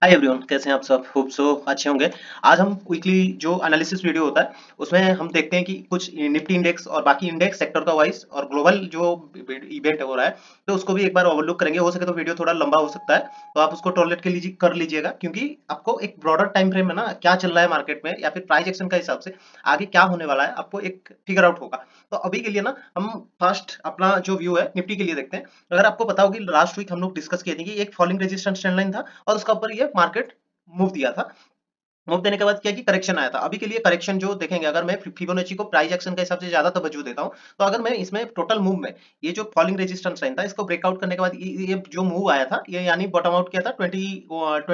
Hi everyone, कैसे हैं आप सब? होप सो अच्छे होंगे। आज हम क्विकली जो एनालिसिस वीडियो होता है उसमें हम देखते हैं कि कुछ निफ्टी इंडेक्स और बाकी इंडेक्स सेक्टर का वाइज और ग्लोबल जो इवेंट हो रहा है तो उसको भी एक बार ओवरलुक करेंगे। हो सके तो वीडियो थोड़ा लंबा हो सकता है, तो आप उसको टॉलरेट कर लीजिएगा, क्योंकि आपको एक ब्रॉडर टाइम फ्रेम में ना क्या चल रहा है मार्केट में या फिर प्राइस एक्शन का हिसाब से आगे क्या होने वाला है आपको एक फिगर आउट होगा। तो अभी के लिए ना हम फर्स्ट अपना जो व्यू है निफ्टी के लिए देखते हैं। अगर आपको पता होगी लास्ट वीक हम लोग डिस्कस किए थे कि एक फॉलिंग रेजिस्टेंस ट्रेंड लाइन था और उसका ऊपर ये मार्केट मूव दिया था। मूव देने के बाद क्या कि करेक्शन आया था। अभी के लिए करेक्शन जो देखेंगे, अगर मैं फिबोनाची को प्राइस एक्शन के हिसाब से ज्यादा तवज्जो देता हूं, तो अगर मैं इसमें टोटल मूव में ये जो फॉलिंग रेजिस्टेंस लाइन था इसको ब्रेकआउट करने के बाद ये जो मूव आया था ये यानी बॉटम आउट किया था 21,000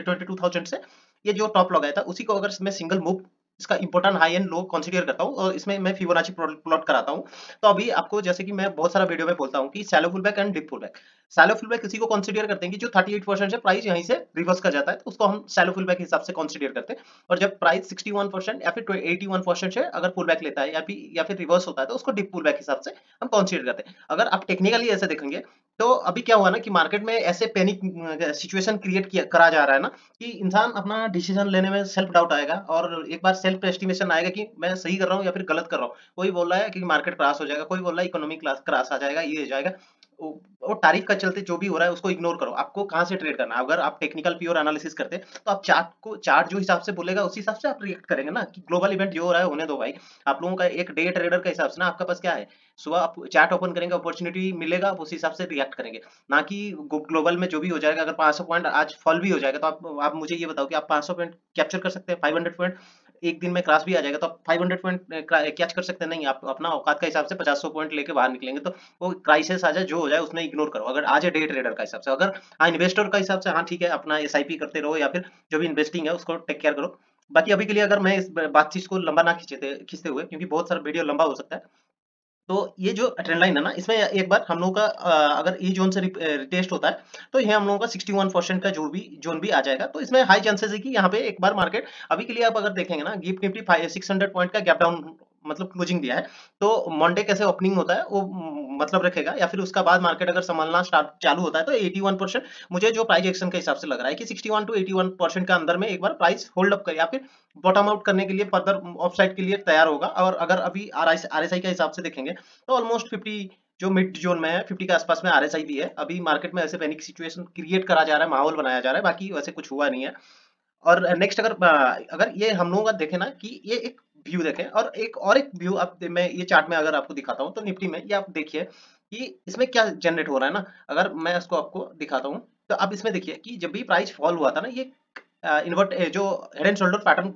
22,000 से। ये जो टॉप लगाया था उसी को अगर मैं सिंगल मूव इसका important high and low consider करता हूं और इसमें मैं फिबोनाची प्लॉट कराता हूं। तो अभी आपको जैसे कि मैं बहुत सारा वीडियो में बोलता हूं कि shallow pull back and deep pull back. Shallow pull back इसी को कंसीडर करते हैं कि जो 38% से प्राइस यहीं से रिवर्स कर जाता है, तो उसको हम शैलो पुल बैक के हिसाब से कंसीडर करते हैं। और जब प्राइस 61% या फिर 81% से अगर पुल बैक लेता है या फिर रिवर्स होता है, तो उसको डीप पुल बैक हिसाब से हम कंसीडर करते हैं। अगर आप टेक्निकली ऐसे देखेंगे तो अभी क्या हुआ ना कि मार्केट में ऐसे पैनिक सिचुएशन क्रिएट करा जा रहा है ना कि इंसान अपना डिसीजन लेने में सेल्फ डाउट आएगा और एक बार सेल्फ एस्टिमेशन आएगा कि मैं सही कर रहा हूँ या फिर गलत कर रहा हूँ। कोई बोल रहा है कि मार्केट क्रैश हो जाएगा, कोई बोल रहा है इकोनॉमी क्लास क्रैश आ जाएगा, ये हो जाएगा। वो तारीफ का चलते जो भी हो रहा है उसको इग्नोर करो। आपको कहाँ से ट्रेड करना है? अगर आप टेक्निकल प्योर एनालिसिस करते हैं तो आप चार्ट जो हिसाब से बोलेगा उसी हिसाब से आप रिएक्ट करेंगे ना कि ग्लोबल इवेंट जो हो रहा है होने दो भाई। आप लोगों का एक डे ट्रेडर का हिसाब से ना आपका पास क्या है, सुबह आप चार्ट ओपन करेंगे, अपॉर्चुनिटी मिलेगा, आप उसी हिसाब से रिएक्ट करेंगे। ना कि ग्लोबल में जो भी हो जाएगा। अगर 500 पॉइंट आज फॉल भी हो जाएगा तो आप मुझे ये बताओ कि आप 500 पॉइंट कैप्चर कर सकते हैं? 500 पॉइंट एक दिन में क्रॉस भी आ जाएगा तो आप 500 पॉइंट कैच कर सकते हैं? नहीं। आप अपना औकात का हिसाब से 50 पॉइंट लेके बाहर निकलेंगे तो वो क्राइसिस आ जाए जो हो जाए उसमें इग्नोर करो। अगर आज है डे ट्रेडर का हिसाब से, अगर हाँ इन्वेस्टर का हिसाब से, हाँ ठीक है, अपना एसआईपी करते रहो या फिर जो भी इन्वेस्टिंग है उसको टेक केयर करो। बाकी अभी के लिए अगर मैं इस बातचीत को लंबा ना खींचते हुए, क्योंकि बहुत सारा वीडियो लंबा हो सकता है, तो ये जो ट्रेंड लाइन है ना इसमें एक बार हम लोगों का अगर ई जोन से रिटेस्ट होता है तो ये हम लोगों का 61% का जो भी जोन भी आ जाएगा। तो इसमें हाई चांसेस है कि यहाँ पे एक बार मार्केट अभी के लिए आप अगर देखेंगे ना गिफ्ट निफ्टी 600 पॉइंट का गैप डाउन मतलब क्लोजिंग दिया है। तो मंडे कैसे ओपनिंग होता है वो मतलब रखेगा, या फिर उसका बाद मार्केट अगर संभलना स्टार्ट चालू होता है तो 81% मुझे जो प्राइस एक्शन के हिसाब से लग रहा है कि 61 टू 81% का अंदर में एक बार प्राइस होल्ड अप कर या फिर बॉटम आउट करने के लिए फर्दर ऑफसाइड के लिए तैयार होगा। और अगर अभी आरएसआई का हिसाब से देखेंगे तो ऑलमोस्ट 50 जो मिड जोन में है, 50 के आसपास में आरएसआई भी है। अभी मार्केट में ऐसे पैनिक सिचुएशन क्रिएट करा जा रहा है, माहौल बनाया जा रहा है, बाकी वैसे कुछ हुआ नहीं है। और नेक्स्ट अगर अगर ये हम लोगों का देखें ना कि ये एक व्यू देखें और एक व्यू आप मैं ये चार्ट में अगर आपको दिखाता हूँ तो निफ्टी में ये आप देखिए कि इसमें क्या जनरेट हो रहा है ना। अगर मैं इसको आपको दिखाता हूँ तो आप इसमें देखिए कि जब भी प्राइस फॉल हुआ था ना, ये इन्वर्ट जो head and shoulder pattern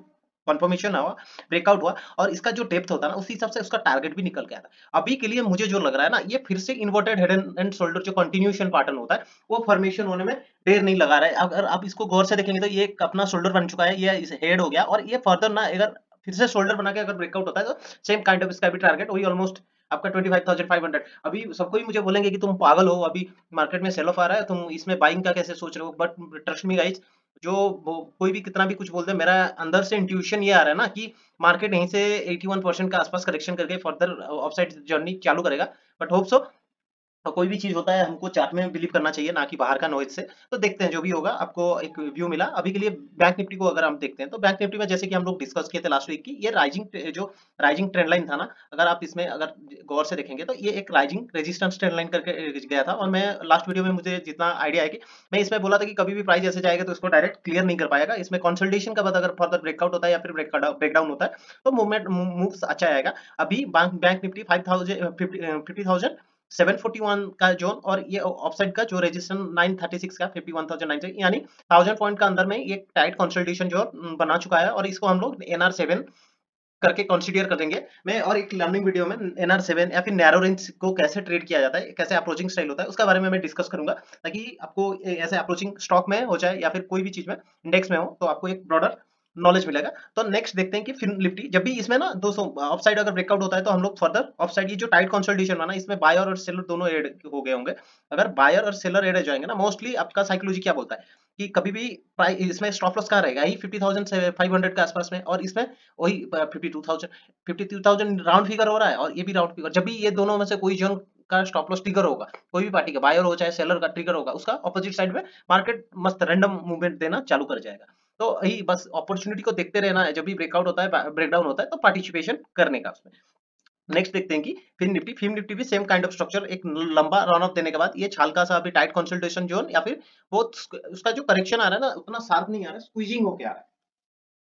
confirmation हुआ, ब्रेकआउट हुआ, और इसका जो डेप्थ होता है ना उसी हिसाब से उसका टारगेट भी निकल गया था। अभी के लिए मुझे जो लग रहा है ना ये फिर से इन्वर्टेड हेड एंड शोल्डर जो कंटिन्यूएशन पैटर्न होता है वो फॉर्मेशन होने में देर नहीं लगा रहा है। अगर आप इसको गौर से देखेंगे तो ये एक अपना शोल्डर बन चुका है, ये हेड हो गया, और ये फर्दर ना अगर फिर से शोल्डर बना के अगर ब्रेकआउट होता है तो सेम काइंड ऑफ इसका भी टारगेट वही ऑलमोस्ट आपका 25,500। अभी सबको ही मुझे बोलेंगे कि तुम पागल हो, अभी मार्केट में सेल ऑफ आ रहा है, तुम इसमें बाइंग का कैसे सोच रहे हो? बट ट्रस्ट मी गाइस, जो कोई भी कितना भी कुछ बोलते हैं, मेरा अंदर से इंट्यूशन ये आ रहा है ना कि मार्केट यहीं से 81% का आसपास करेक्शन करके फर्दर अपसाइड जर्नी चालू करेगा। But hope so. और कोई भी चीज होता है हमको चार्ट में बिलीव करना चाहिए, ना कि बाहर का नॉइज से। तो देखते हैं जो भी होगा। आपको एक व्यू मिला अभी के लिए। बैंक निफ्टी को अगर हम देखते हैं तो बैंक निफ्टी में जैसे कि हम लोग डिस्कस किए थे लास्ट वीक की, ये राइजिंग ट्रेंड लाइन था ना, अगर आप इसमें अगर गौर से देखेंगे तो ये एक राइजिंग रेजिस्टेंस ट्रेंड लाइन करके गया था। और मैं लास्ट वीडियो में मुझे जितना आइडिया है कि मैं इसमें बोला था कि कभी भी प्राइस ऐसे जाएगा तो इसको डायरेक्ट क्लियर नहीं कर पाएगा। इसमें कंसल्टेशन का बाद अगर फर्दर ब्रेकआउट होता है या फिर ब्रेकडाउन होता है तो मूवमेंट मूव्स अच्छा आएगा। अभी बैंक निफ्टी 50,000 741 का जोन और ये ऑफसेट का जो रेजिस्टेंस 936 का 51,900 यानी 1000 पॉइंट का अंदर में ये टाइट कंसोलिडेशन जोन बना चुका है, और इसको हम लोग एनआर 7 करके कंसीडर करेंगे। मैं और एक लर्निंग वीडियो में एनआर 7 या फिर नैरो रेंज को कैसे ट्रेड किया जाता है, कैसे अप्रोचिंग स्टाइल होता है, उसके बारे में मैं डिस्कस करूंगा, ताकि आपको ऐसे अप्रोचिंग स्टॉक में हो जाए या फिर कोई भी चीज में इंडेक्स में हो तो आपको एक ब्रॉडर नॉलेज मिलेगा। तो नेक्स्ट देखते हैं कि फिर निफ्टी जब भी इसमें ना 200 ऑफ साइड अगर ब्रेकआउट होता है तो हम लोग फर्दर ऑफ साइड ये जो टाइट कंसोलिडेशन है ना इसमें बायर और सेलर दोनों ऐड हो गए होंगे। अगर बायर और सेलर ऐड हो जाएंगे ना, मोस्टली आपका साइकोलॉजी क्या बोलता है कि कभी भी प्राइस इसमें स्टॉप लॉस कहाँ रहेगा, यही 50,500 के आसपास में, और इसमें वही 52,000 राउंड फिगर हो रहा है और ये भी राउंड फिगर। जब भी ये दोनों में से कोई जोन उसका स्टॉप लॉस ट्रिगर होगा, कोई भी पार्टी का बायर हो चाहे सेलर का ट्रिगर होगा, उसका ऑपोजिट साइड में मार्केट मस्त रैंडम मूवमेंट देना चालू कर जाएगा। तो यही बस अपॉर्चुनिटी को देखते रहना है, जब भी ब्रेकआउट होता है ब्रेकडाउन होता है तो पार्टिसिपेशन करने का उसमें। नेक्स्ट देखते हैं कि फिल्म निफ्टी भी सेम काइंड ऑफ स्ट्रक्चर, एक लंबा रन अप देने के बाद ये हल्का सा अभी टाइट कंसोलिडेशन जोन या फिर वो उसका जो करेक्शन आ रहा है ना उतना शार्प नहीं आ रहा है, स्क्वीजिंग होके आ रहा है।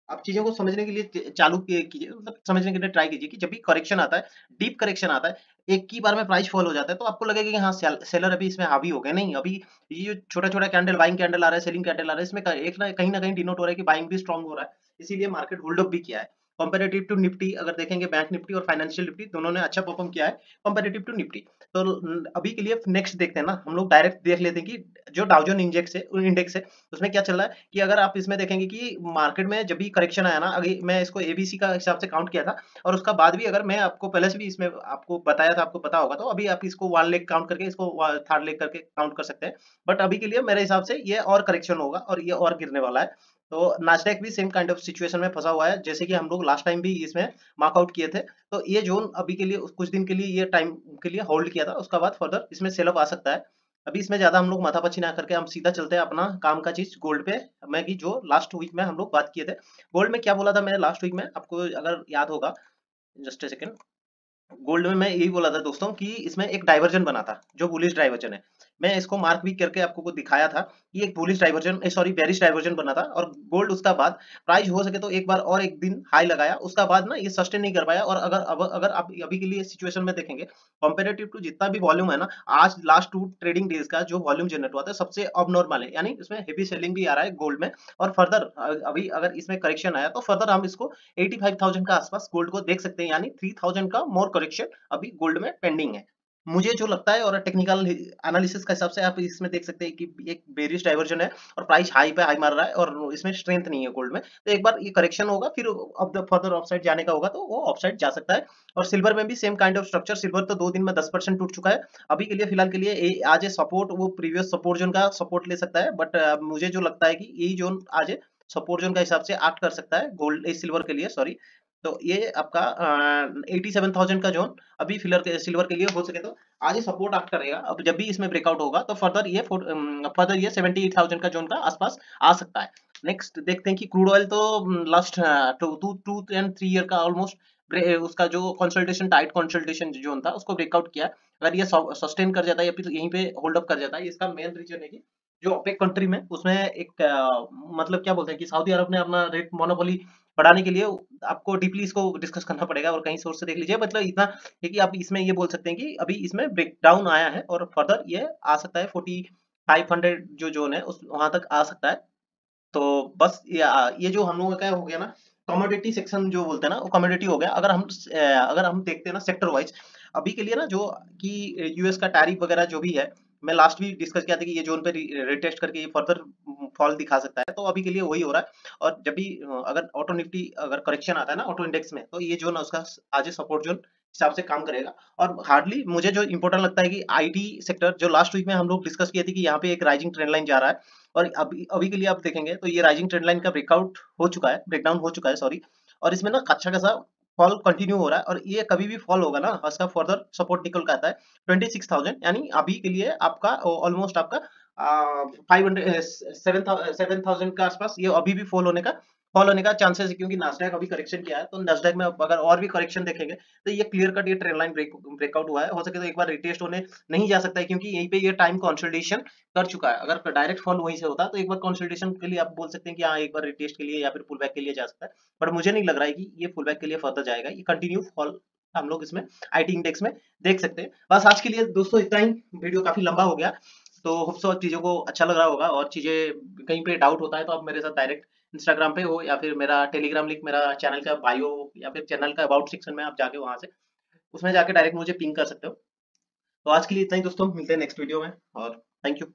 आप चीजों को समझने के लिए चालू कीजिए, मतलब समझने के लिए ट्राई कीजिए कि जब भी करेक्शन आता है, डीप करेक्शन आता है, एक ही बार में प्राइस फॉल हो जाता है तो आपको लगेगा कि हाँ सेलर अभी इसमें हावी हो गए, नहीं, अभी ये जो छोटा छोटा कैंडल बाइंग कैंडल आ रहा है, सेलिंग कैंडल आ रहा है, इसमें एक ना कहीं डिनोट हो रहा है कि बाइंग भी स्ट्रांग हो रहा है, इसीलिए मार्केट होल्ड अप भी किया है। कंपेरेटिव टू निफ्टी अगर देखेंगे, बैंक निफ्टी और फाइनेंशियल निफ्टी दोनों ने अच्छा परफॉर्म किया है कंपेरेटिव टू निफ्टी। तो अभी के लिए नेक्स्ट देखते हैं ना, हम लोग डायरेक्ट देख लेते हैं कि जो डाउजन इंडेक्स है उसमें क्या चल रहा है। कि अगर आप इसमें देखेंगे कि मार्केट में जब भी करेक्शन आया ना, अभी मैं इसको एबीसी का हिसाब से काउंट किया था, और उसका बाद भी अगर मैं आपको पहले से भी इसमें आपको बताया था, आपको पता होगा, तो अभी आप इसको वन लेग काउंट करके इसको थर्ड लेग करके काउंट कर सकते हैं। बट अभी के लिए मेरे हिसाब से ये और करेक्शन होगा और ये और गिरने वाला है। तो नास्डैक भी सेम काइंड ऑफ सिचुएशन में फंसा हुआ है, जैसे कि हम लोग लास्ट टाइम भी इसमें मार्कआउट किए थे। तो ये जोन अभी के लिए कुछ दिन के लिए ये टाइम के लिए होल्ड किया था, उसका बाद फर्दर इसमें सेल अप आ सकता है। अभी इसमें ज्यादा हम लोग माथापच्ची ना करके हम सीधा चलते हैं अपना काम का चीज गोल्ड पे। मैं कि जो लास्ट वीक में हम लोग बात किए थे, गोल्ड में क्या बोला था मैंने लास्ट वीक में, आपको अगर याद होगा, जस्ट ए सेकेंड। गोल्ड में मैं यही बोला था दोस्तों कि इसमें एक डाइवर्जन बना था, जो बुलिश डाइवर्जन है। मैं इसको मार्क भी करके आपको को दिखाया था कि एक bullish diversion, sorry bearish diversion बना था, और गोल्ड उसका बाद प्राइस हो सके तो एक बार और एक दिन हाई लगाया, उसका बाद ना ये सस्टेन नहीं कर पाया। और अगर आप अभी के लिए सिचुएशन में देखेंगे, कंपेरेटिव टू जितना भी वॉल्यूम है ना, आज लास्ट 2 ट्रेडिंग डेज का जो वॉल्यूम जनरेट हुआ था सबसे अब नॉर्मल है, यानी इसमें हेवी सेलिंग भी आ रहा है गोल्ड में। और फर्दर अभी अगर इसमें करेक्शन आया तो फर्दर हम इसको 85,000 का आसपास गोल्ड को देख सकते हैं, यानी 3,000 का मोर करेक्शन अभी गोल्ड में पेंडिंग है। मुझे जो लगता है, और टेक्निकल एनालिसिस का हिसाब से आप इसमें देख सकते हैं कि एक बेरिश डाइवर्जन है और प्राइस हाई पे हाई मार रहा है और इसमें स्ट्रेंथ नहीं है गोल्ड में। तो एक बार ये करेक्शन होगा, फिर अब फर्दर ऑफसाइड जाने का होगा तो वो ऑफसाइड जा सकता है। और सिल्वर में भी same kind of structure, silver तो 2 दिन में 10% टूट चुका है। अभी के लिए फिलहाल के लिए आज सपोर्ट वो प्रीवियस सपोर्ट जोन का सपोर्ट ले सकता है, बट मुझे जो लगता है कि यही जोन आज सपोर्ट जोन का हिसाब से एक्ट कर सकता है गोल्ड सिल्वर के लिए, सॉरी। तो ये आपका 87,000 का जोन अभी सिल्वर के लिए हो सके तो आज ये सपोर्ट एक्ट करेगा। अब जब भी इसमें ब्रेकआउट होगा तो फर्दर ये 78,000 का जोन का आसपास आ सकता है। नेक्स्ट देखते हैं कि क्रूड ऑयल तो लास्ट 2 एंड 3 ईयर का ऑलमोस्ट उसका जो कंसल्टेशन टाइट कंसल्टेशन जोन था उसको ब्रेकआउट किया। अगर ये सस्टेन कर जाता है या फिर यहीं पे होल्ड अप कर जाता है, इसका मेन रीजन है कि जो ओपेक कंट्री में उसमें एक मतलब क्या बोलते हैं कि सऊदी अरब ने अपना रेट मोनोपोली बढ़ाने के लिए, आपको डीपली इसको डिस्कस करना पड़ेगा और कहीं सोर्स से देख लीजिए। मतलब इतना है कि आप इसमें ये बोल सकते हैं कि अभी इसमें ब्रेकडाउन आया है और फर्दर ये आ सकता है 4500 जो जोन है उस वहां तक आ सकता है। तो बस ये जो हम लोगों का हो गया ना, कमोडिटी सेक्शन जो बोलते हैं ना, वो कमोडिटी हो गया। अगर हम देखते हैं ना सेक्टर वाइज, अभी के लिए ना जो कि यूएस का टैरिफ वगैरह जो भी है, मैं लास्ट भी डिस्कस किया था कि ये जोन पे रिटेस्ट करके ये फर्दर फॉल दिखा सकता है, तो अभी के लिए वही हो रहा है। और जब भी अगर ऑटो निफ्टी अगर करेक्शन आता है ना ऑटो इंडेक्स में, तो ये जोन उसका आज सपोर्ट जोन हिसाब से काम करेगा। और हार्डली मुझे जो इंपॉर्टेंट लगता है कि आईटी सेक्टर, जो लास्ट वीक में हम लोग डिस्कस किए थे कि यहाँ पे एक राइजिंग ट्रेंड लाइन जा रहा है, और अभी अभी के लिए आप देखेंगे तो ये राइजिंग ट्रेंड लाइन का ब्रेकआउट हो चुका है, ब्रेकडाउन हो चुका है, सॉरी। और इसमें ना अच्छा खासा फॉल कंटिन्यू हो रहा है, और ये कभी भी फॉल होगा ना उसका फर्दर सपोर्ट निकल के आता है 26,000, यानी अभी के लिए आपका ऑलमोस्ट आपका 7,000 के आसपास ये अभी भी फॉल होने का चांसेस है, क्योंकि नास्डैक अभी करेक्शन किया है। तो नास्डैक में अगर और भी करेक्शन देखेंगे तो ये क्लियर कट ये ट्रेंड लाइन ब्रेकआउट हुआ है, हो सके तो एक बार रिटेस्ट होने नहीं जा सकता है, क्योंकि यहीं पे ये टाइम कंसोलिडेशन कर चुका है। अगर डायरेक्ट फॉल वहीं से होता तो एक बार कंसोलिडेशन के लिए आप बोल सकते हैं कि हाँ एक बार रिटेस्ट के लिए या फिर पुल बैक के लिए जा सकता है, बट मुझे नहीं लग रहा है कि ये पुल बैक के लिए फर्दर जाएगा। ये कंटिन्यू फॉल हम लोग इसमें आईटी इंडेक्स में देख सकते हैं। बस आज के लिए दोस्तों इतना ही, वीडियो काफी लंबा हो गया। तो होप सो चीजों को अच्छा लग रहा होगा, और चीजें कहीं पे डाउट होता है तो आप मेरे साथ डायरेक्ट इंस्टाग्राम पे हो, या फिर मेरा टेलीग्राम लिंक मेरा चैनल का बायो या फिर चैनल का अबाउट सेक्शन में आप जाके वहां से उसमें जाके डायरेक्ट मुझे पिंग कर सकते हो। तो आज के लिए इतना ही दोस्तों, मिलते हैं नेक्स्ट वीडियो में, और थैंक यू।